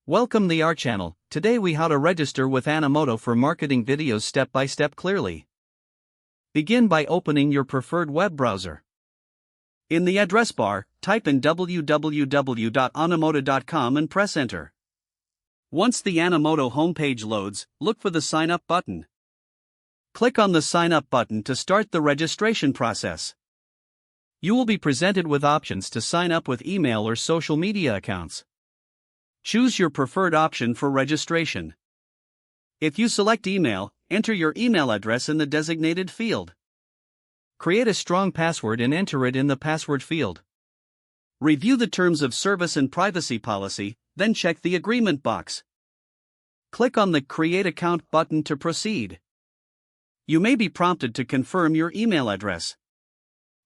Welcome to our channel. Today we how to register with Animoto for marketing videos step by step clearly. Begin by opening your preferred web browser. In the address bar, type in www.animoto.com and press enter. Once the Animoto homepage loads, look for the sign up button. Click on the sign up button to start the registration process. You will be presented with options to sign up with email or social media accounts. Choose your preferred option for registration. If you select email, enter your email address in the designated field. Create a strong password and enter it in the password field. Review the terms of service and privacy policy, then check the agreement box. Click on the Create Account button to proceed. You may be prompted to confirm your email address.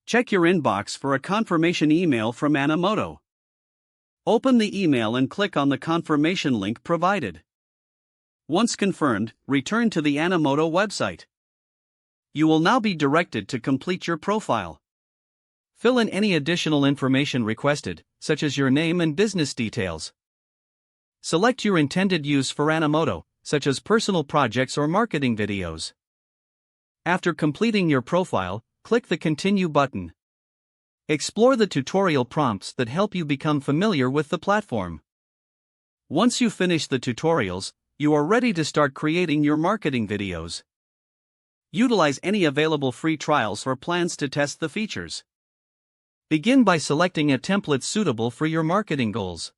Check your inbox for a confirmation email from Animoto. Open the email and click on the confirmation link provided. Once confirmed, return to the Animoto website. You will now be directed to complete your profile. Fill in any additional information requested, such as your name and business details. Select your intended use for Animoto, such as personal projects or marketing videos. After completing your profile, click the Continue button. Explore the tutorial prompts that help you become familiar with the platform. Once you finish the tutorials, you are ready to start creating your marketing videos. Utilize any available free trials or plans to test the features. Begin by selecting a template suitable for your marketing goals.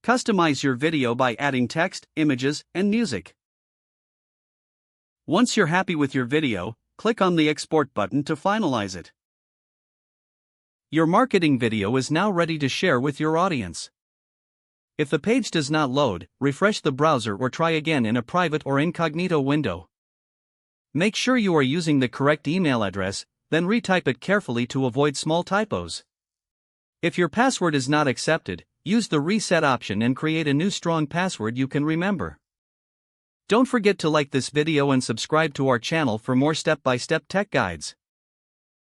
Customize your video by adding text, images, and music. Once you're happy with your video, click on the Export button to finalize it. Your marketing video is now ready to share with your audience. If the page does not load, refresh the browser or try again in a private or incognito window. Make sure you are using the correct email address, then retype it carefully to avoid small typos. If your password is not accepted, use the reset option and create a new strong password you can remember. Don't forget to like this video and subscribe to our channel for more step-by-step tech guides.